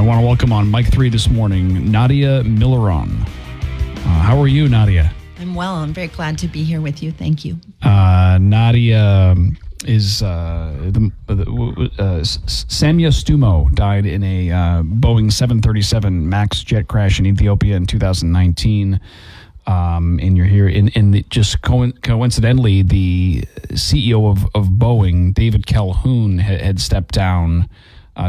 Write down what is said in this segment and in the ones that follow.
want to welcome on Mic 3 this morning, Nadia Milleron. How are you, Nadia? I'm well. I'm very glad to be here with you. Thank you. Nadia is Samya Stumo died in a Boeing 737 MAX jet crash in Ethiopia in 2019. And you're here just coincidentally, the CEO of Boeing, David Calhoun, had stepped down.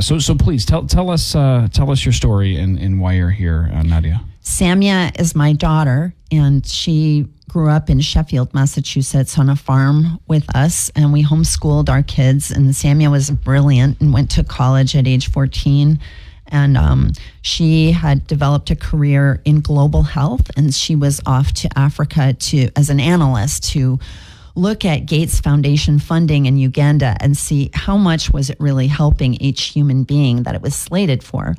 So please tell us your story and why you're here, Nadia. Samya is my daughter, and she grew up in Sheffield, Massachusetts, on a farm with us, and we homeschooled our kids. And Samya was brilliant and went to college at age 14. And she had developed a career in global health, and she was off to Africa as an analyst to look at Gates Foundation funding in Uganda and see how much was it really helping each human being that it was slated for.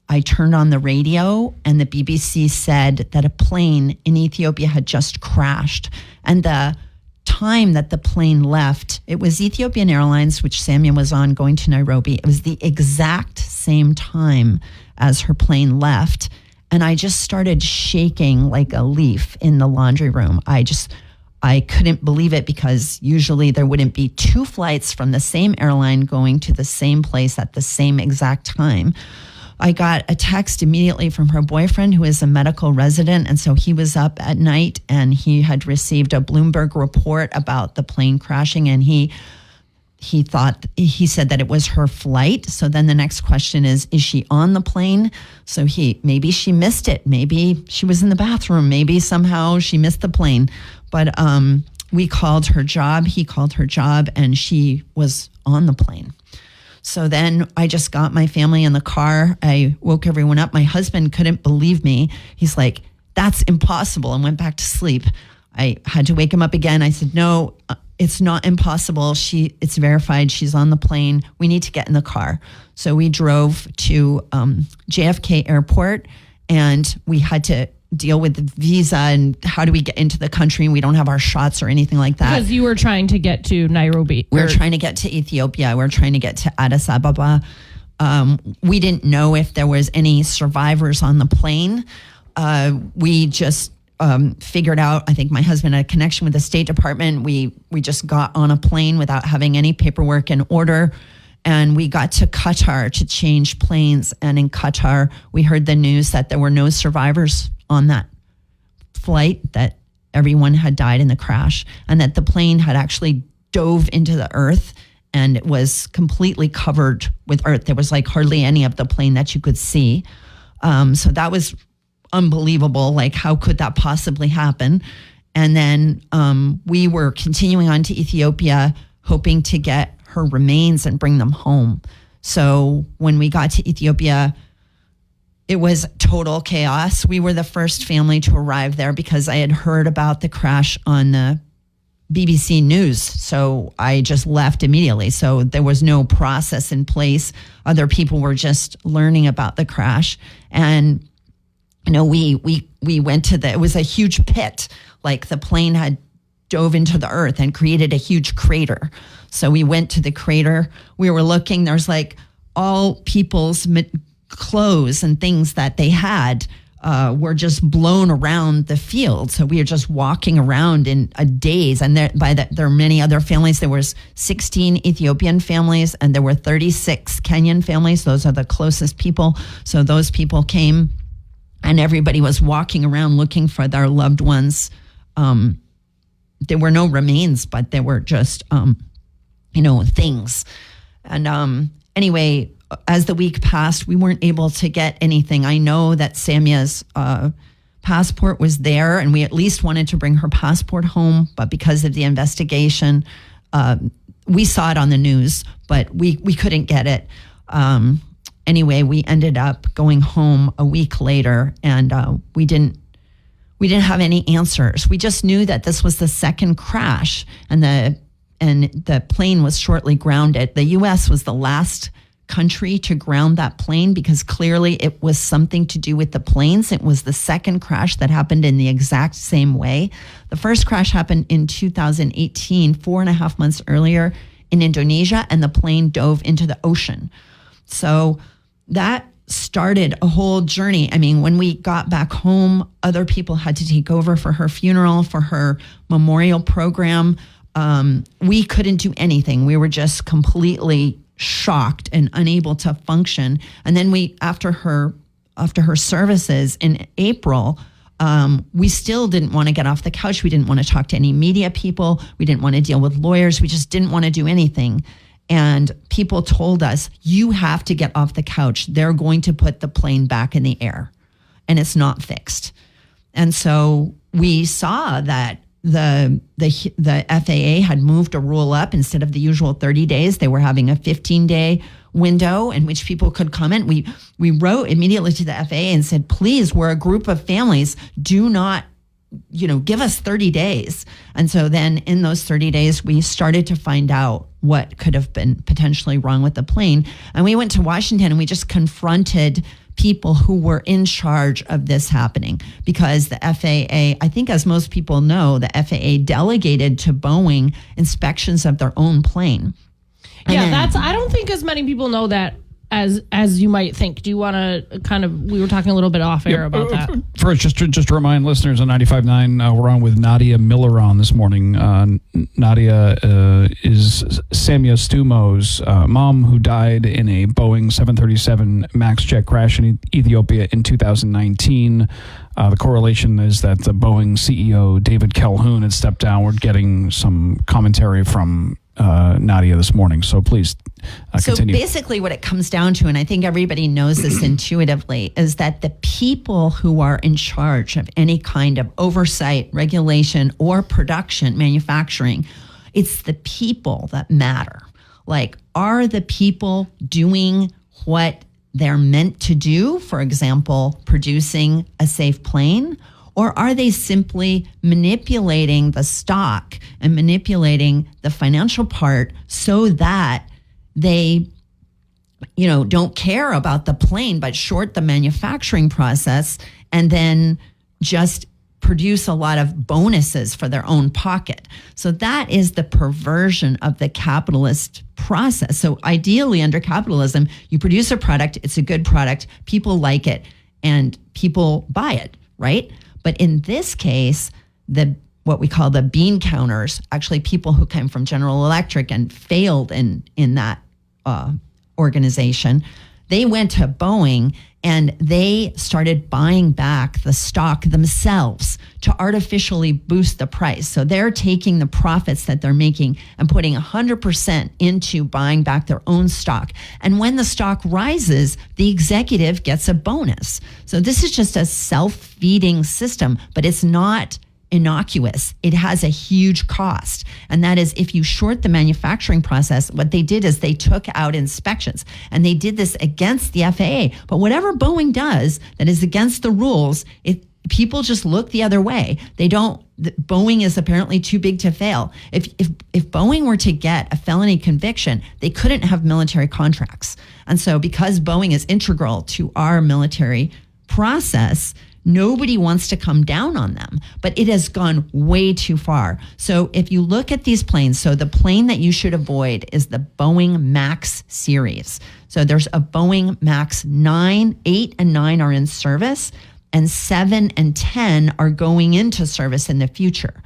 I turned on the radio, and the BBC said that a plane in Ethiopia had just crashed. And the time that the plane left, it was Ethiopian Airlines, which Samya was on going to Nairobi. It was the exact same time as her plane left. And I just started shaking like a leaf in the laundry room. I couldn't believe it, because usually there wouldn't be two flights from the same airline going to the same place at the same exact time. I got a text immediately from her boyfriend, who is a medical resident. And so he was up at night, and he had received a Bloomberg report about the plane crashing. And he said that it was her flight. So then the next question is she on the plane? So maybe she missed it. Maybe she was in the bathroom. Maybe somehow she missed the plane. But we called her job. He called her job, and she was on the plane. So then I just got my family in the car. I woke everyone up. My husband couldn't believe me. He's like, "That's impossible," and went back to sleep. I had to wake him up again. I said, "No, it's not impossible. It's verified. She's on the plane. We need to get in the car." So we drove to JFK Airport, and we had to deal with the visa and how do we get into the country, and we don't have our shots or anything like that. Because you were trying to get to Nairobi. We were trying to get to Ethiopia. We were trying to get to Addis Ababa. We didn't know if there was any survivors on the plane. We just figured out, I think my husband had a connection with the State Department. We just got on a plane without having any paperwork in order. And we got to Qatar to change planes. And in Qatar, we heard the news that there were no survivors on that flight, that everyone had died in the crash, and that the plane had actually dove into the earth, and it was completely covered with earth. There was like hardly any of the plane that you could see. So that was unbelievable. Like, how could that possibly happen? And then we were continuing on to Ethiopia, hoping to get her remains and bring them home. So when we got to Ethiopia, it was total chaos. We were the first family to arrive there because I had heard about the crash on the BBC News. So I just left immediately. So there was no process in place. Other people were just learning about the crash. And, we went to it was a huge pit. Like, the plane had dove into the earth and created a huge crater. So we went to the crater. We were looking, there's like all people's clothes and things that they had were just blown around the field. So we were just walking around in a daze. And there are many other families. There was 16 Ethiopian families, and there were 36 Kenyan families. Those are the closest people. So those people came, and everybody was walking around looking for their loved ones. There were no remains, but there were just, things. And anyway, as the week passed, we weren't able to get anything. I know that Samya's passport was there, and we at least wanted to bring her passport home. But because of the investigation, we saw it on the news, but we couldn't get it. Anyway, we ended up going home a week later, and we didn't have any answers. We just knew that this was the second crash, and the plane was shortly grounded. The U.S. was the last country to ground that plane because clearly it was something to do with the planes. It was the second crash that happened in the exact same way. The first crash happened in 2018, 4.5 months earlier in Indonesia, and the plane dove into the ocean. So that started a whole journey. I mean, when we got back home, other people had to take over for her funeral, for her memorial program. We couldn't do anything. We were just completely shocked and unable to function. And then after her services in April, we still didn't want to get off the couch. We didn't want to talk to any media people. We didn't want to deal with lawyers. We just didn't want to do anything. And people told us, you have to get off the couch. They're going to put the plane back in the air and it's not fixed. And so we saw that the FAA had moved a rule up. Instead of the usual 30 days, they were having a 15-day window in which people could comment. We wrote immediately to the FAA and said, please, we're a group of families. Do not, give us 30 days. And so then in those 30 days, we started to find out what could have been potentially wrong with the plane. And we went to Washington and we just confronted people who were in charge of this happening, because the FAA, I think as most people know, the FAA delegated to Boeing inspections of their own plane. I don't think as many people know that as you might think. Do you want to we were talking a little bit off air about that. First, just to remind listeners on 95.9, we're on with Nadia Milleron this morning. Nadia is Samya Stumo's mom, who died in a Boeing 737 MAX jet crash in Ethiopia in 2019. The correlation is that the Boeing CEO David Calhoun had stepped down. We're getting some commentary from Nadia this morning. So please continue. So basically what it comes down to, and I think everybody knows this intuitively, is that the people who are in charge of any kind of oversight, regulation, or production, manufacturing, it's the people that matter. Like, are the people doing what they're meant to do? For example, producing a safe plane? Or are they simply manipulating the stock and manipulating the financial part so that they, don't care about the plane, but short the manufacturing process and then just produce a lot of bonuses for their own pocket? So that is the perversion of the capitalist process. So ideally, under capitalism, you produce a product, it's a good product, people like it, and people buy it, right? But in this case, what we call the bean counters, actually people who came from General Electric and failed in that organization, they went to Boeing and they started buying back the stock themselves to artificially boost the price. So they're taking the profits that they're making and putting 100% into buying back their own stock. And when the stock rises, the executive gets a bonus. So this is just a self-feeding system, but it's not innocuous. It has a huge cost. And that is, if you short the manufacturing process, what they did is they took out inspections, and they did this against the FAA. But whatever Boeing does that is against the rules, people just look the other way. Boeing is apparently too big to fail. If Boeing were to get a felony conviction, they couldn't have military contracts. And so because Boeing is integral to our military process, nobody wants to come down on them, but it has gone way too far. So if you look at these planes, so the plane that you should avoid is the Boeing MAX series. So there's a Boeing MAX 9, 8 and 9 are in service, and 7 and 10 are going into service in the future.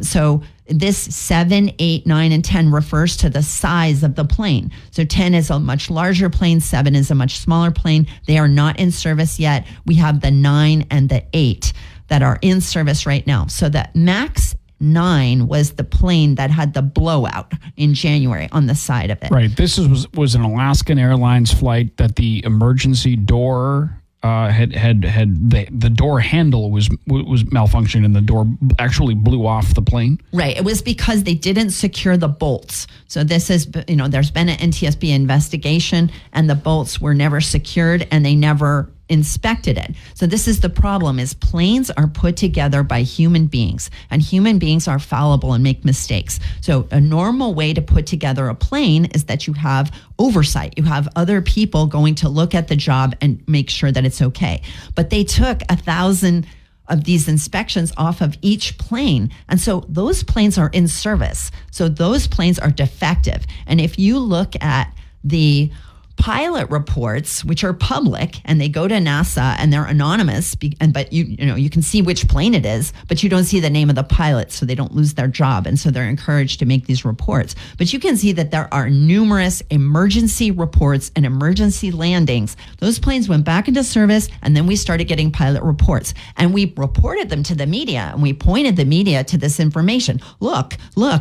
So this 7, 8, 9, and 10 refers to the size of the plane. So 10 is a much larger plane, 7 is a much smaller plane. They are not in service yet. We have the 9 and the 8 that are in service right now. So the MAX 9 was the plane that had the blowout in January on the side of it. Right. This was an Alaskan Airlines flight that the emergency door the door handle was malfunctioning, and the door actually blew off the plane. Right. It was because they didn't secure the bolts. So this is, there's been an NTSB investigation, and the bolts were never secured, and they never inspected it. So this is the problem, is planes are put together by human beings, and human beings are fallible and make mistakes. So a normal way to put together a plane is that you have oversight. You have other people going to look at the job and make sure that it's okay. But they took 1,000 of these inspections off of each plane. And so those planes are in service. So those planes are defective. And if you look at the pilot reports, which are public, and they go to NASA and they're anonymous, but you can see which plane it is, but you don't see the name of the pilot, so they don't lose their job, and so they're encouraged to make these reports. But you can see that there are numerous emergency reports and emergency landings. Those planes went back into service, and then we started getting pilot reports, and we reported them to the media, and we pointed the media to this information. Look,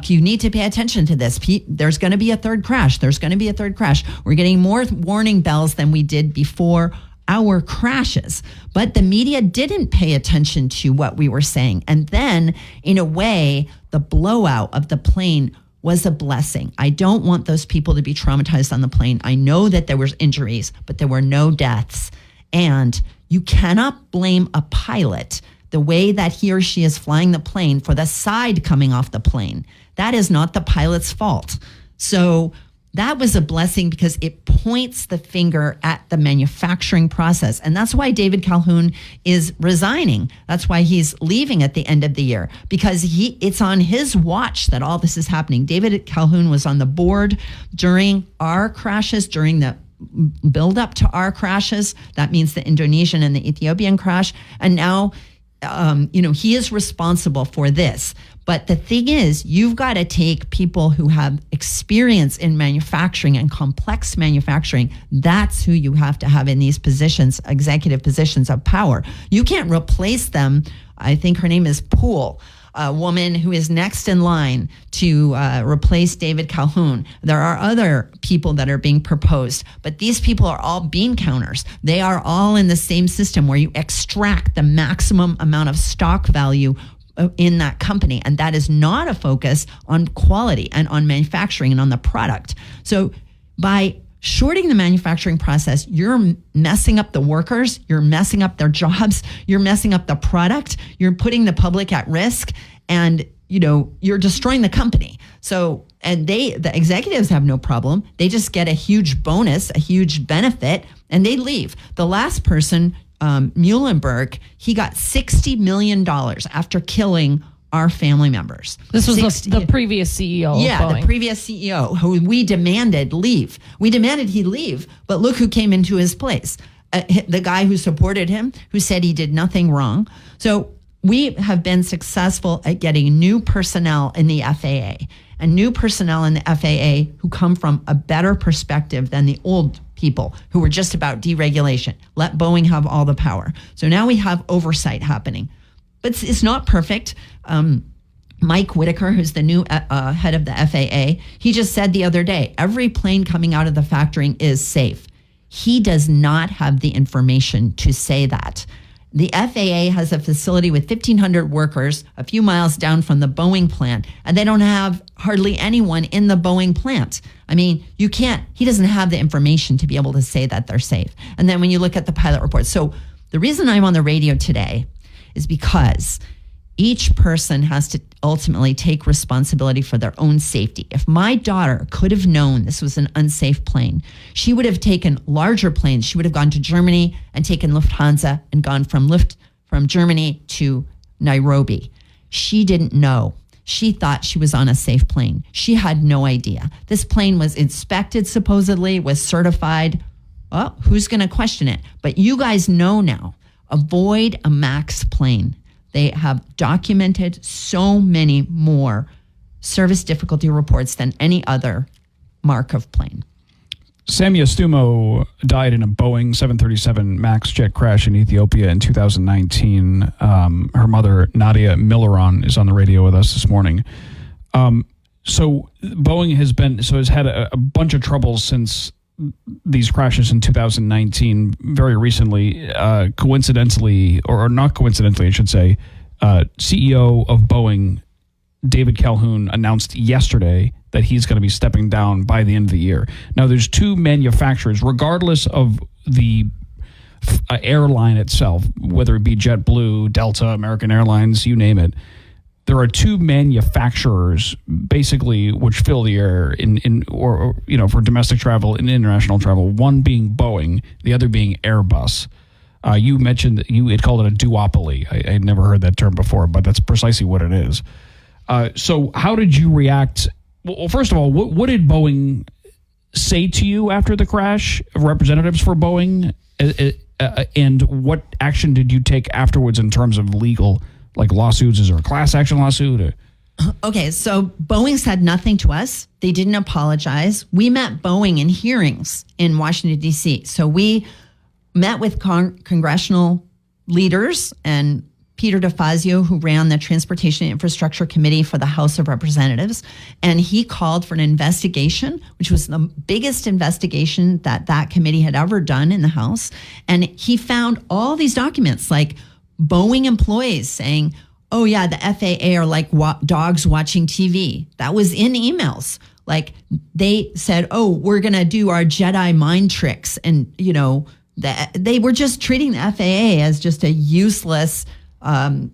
you need to pay attention to this. There's going to be a third crash. We're getting more warning bells than we did before our crashes. But the media didn't pay attention to what we were saying. And then, in a way, the blowout of the plane was a blessing. I don't want those people to be traumatized on the plane. I know that there was injuries, but there were no deaths. And you cannot blame a pilot the way that he or she is flying the plane for the side coming off the plane. That is not the pilot's fault. So that was a blessing because it points the finger at the manufacturing process. And that's why David Calhoun is resigning. That's why he's leaving at the end of the year, because it's on his watch that all this is happening. David Calhoun was on the board during our crashes, during the build up to our crashes. That means the Indonesian and the Ethiopian crash. And now, he is responsible for this. But the thing is, you've got to take people who have experience in manufacturing and complex manufacturing. That's who you have to have in these positions, executive positions of power. You can't replace them. I think her name is Poole, a woman who is next in line to replace David Calhoun. There are other people that are being proposed, but these people are all bean counters. They are all in the same system where you extract the maximum amount of stock value in that company. And that is not a focus on quality and on manufacturing and on the product. So by shorting the manufacturing process, you're messing up the workers, you're messing up their jobs, you're messing up the product, you're putting the public at risk, and you're destroying the company. So, and the executives have no problem. They just get a huge bonus, a huge benefit, and they leave. The last person, Muhlenberg, he got $60 million after killing our family members. This was the previous CEO of Boeing. The previous CEO who we demanded leave. We demanded he leave, but look who came into his place. The guy who supported him, who said he did nothing wrong. So we have been successful at getting new personnel in the FAA, and new personnel in the FAA who come from a better perspective than the old people who were just about deregulation. Let Boeing have all the power. So now we have oversight happening. But it's not perfect. Mike Whitaker, who's the new head of the FAA, he just said the other day, every plane coming out of the factory is safe. He does not have the information to say that. The FAA has a facility with 1,500 workers a few miles down from the Boeing plant, and they don't have hardly anyone in the Boeing plant. I mean, he doesn't have the information to be able to say that they're safe. And then when you look at the pilot reports, so the reason I'm on the radio today is because each person has to ultimately take responsibility for their own safety. If my daughter could have known this was an unsafe plane, she would have taken larger planes. She would have gone to Germany and taken Lufthansa and gone from Germany to Nairobi. She didn't know. She thought she was on a safe plane. She had no idea. This plane was inspected, supposedly, was certified. Well, who's going to question it? But you guys know now, avoid a MAX plane. They have documented so many more service difficulty reports than any other mark of plane. Samya Stumo died in a Boeing 737 MAX jet crash in Ethiopia in 2019. Her mother, Nadia Milleron, is on the radio with us this morning. So Boeing has had a bunch of troubles since these crashes in 2019. Very recently, coincidentally, or not coincidentally, I should say, CEO of Boeing, David Calhoun, announced yesterday that he's going to be stepping down by the end of the year. Now, there's two manufacturers, regardless of the airline itself, whether it be JetBlue, Delta, American Airlines, you name it. There are two manufacturers, basically, which fill the air for domestic travel and international travel. One being Boeing, the other being Airbus. You mentioned that you had called it a duopoly. I had never heard that term before, but that's precisely what it is. So, how did you react? Well, first of all, what did Boeing say to you after the crash, representatives for Boeing? And what action did you take afterwards in terms of legal, like lawsuits? Is there a class action lawsuit? Okay, so Boeing said nothing to us. They didn't apologize. We met Boeing in hearings in Washington, D.C. So we met with congressional leaders and Peter DeFazio, who ran the Transportation and Infrastructure Committee for the House of Representatives. And he called for an investigation, which was the biggest investigation that committee had ever done in the House. And he found all these documents, like Boeing employees saying, oh yeah, the FAA are like dogs watching TV. That was in emails. Like they said, oh, we're going to do our Jedi mind tricks. And, they were just treating the FAA as just a useless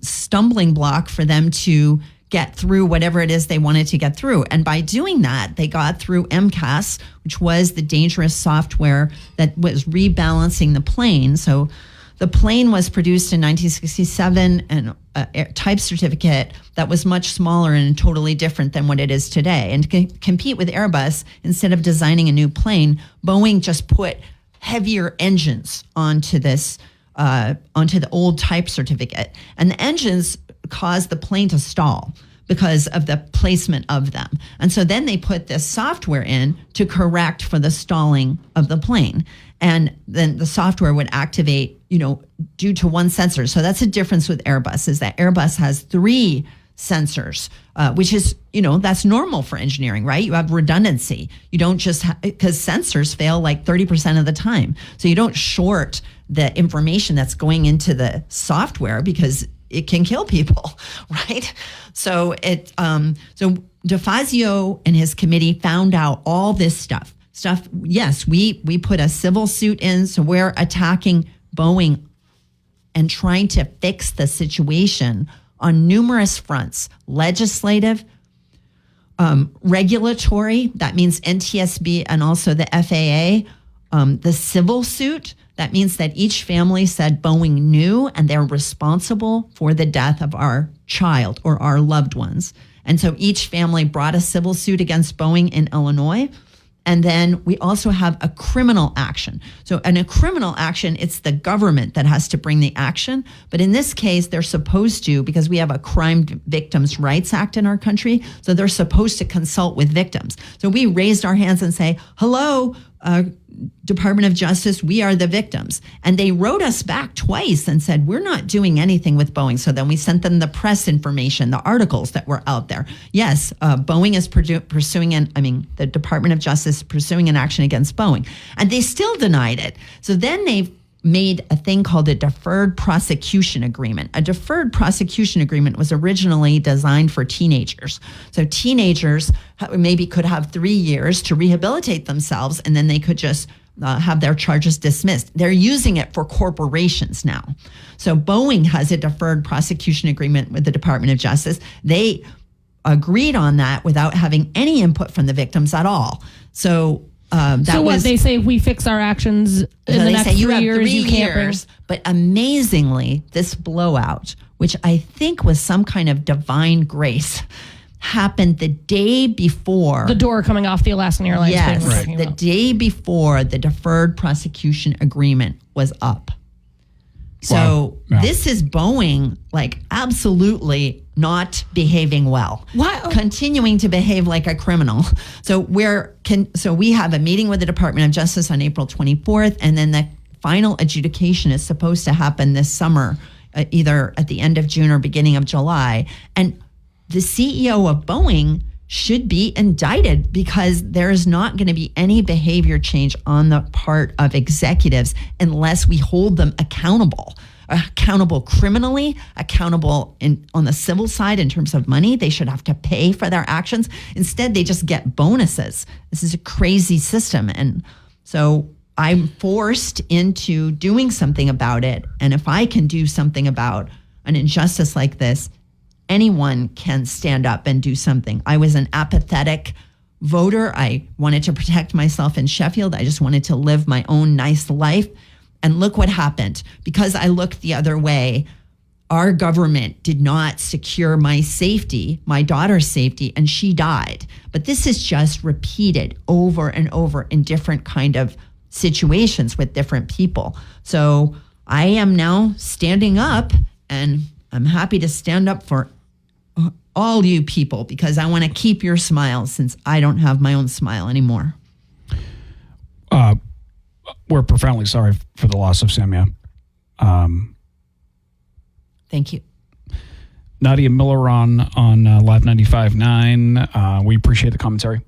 stumbling block for them to get through whatever it is they wanted to get through. And by doing that, they got through MCAS, which was the dangerous software that was rebalancing the plane. So the plane was produced in 1967 and a type certificate that was much smaller and totally different than what it is today. And to compete with Airbus, instead of designing a new plane, Boeing just put heavier engines onto this onto the old type certificate. And the engines caused the plane to stall because of the placement of them. And so then they put this software in to correct for the stalling of the plane. And then the software would activate, due to one sensor. So that's the difference with Airbus, is that Airbus has 3 sensors, which is, that's normal for engineering, right? You have redundancy. You don't just because sensors fail like 30% of the time. So you don't short the information that's going into the software because it can kill people, right? So so DeFazio and his committee found out all this stuff. Yes, we put a civil suit in, so we're attacking Boeing and trying to fix the situation on numerous fronts: legislative, regulatory, that means NTSB and also the FAA, the civil suit, that means that each family said Boeing knew and they're responsible for the death of our child or our loved ones. And so each family brought a civil suit against Boeing in Illinois. And then we also have a criminal action. So in a criminal action, it's the government that has to bring the action. But in this case, they're supposed to, because we have a Crime Victims' Rights Act in our country, so they're supposed to consult with victims. So we raised our hands and say, hello, Department of Justice, we are the victims. And they wrote us back twice and said, we're not doing anything with Boeing. So then we sent them the press information, the articles that were out there. Yes, Boeing is the Department of Justice pursuing an action against Boeing. And they still denied it. So then they've made a thing called a deferred prosecution agreement. A deferred prosecution agreement was originally designed for teenagers. So teenagers maybe could have 3 years to rehabilitate themselves, and then they could just have their charges dismissed. They're using it for corporations now. So Boeing has a deferred prosecution agreement with the Department of Justice. They agreed on that without having any input from the victims at all. So they say if we fix our actions in the next 3 years, you can't bring. But amazingly, this blowout, which I think was some kind of divine grace, happened the day before. The door coming off the Alaskan Airlines yes, plane. Right. The day before the deferred prosecution agreement was up. So This is Boeing, absolutely not behaving well. Wow. Continuing to behave like a criminal. So we have a meeting with the Department of Justice on April 24th, and then the final adjudication is supposed to happen this summer, either at the end of June or beginning of July. And the CEO of Boeing should be indicted because there is not going to be any behavior change on the part of executives unless we hold them accountable criminally, accountable on the civil side in terms of money. They should have to pay for their actions. Instead, they just get bonuses. This is a crazy system. And so I'm forced into doing something about it. And if I can do something about an injustice like this, anyone can stand up and do something. I was an apathetic voter. I wanted to protect myself in Sheffield. I just wanted to live my own nice life. And look what happened. Because I looked the other way, our government did not secure my safety, my daughter's safety, and she died. But this is just repeated over and over in different kind of situations with different people. So I am now standing up, and I'm happy to stand up for all you people because I want to keep your smile since I don't have my own smile anymore. We're profoundly sorry for the loss of Samya. Thank you. Nadia Milleron on Live 95.9. We appreciate the commentary.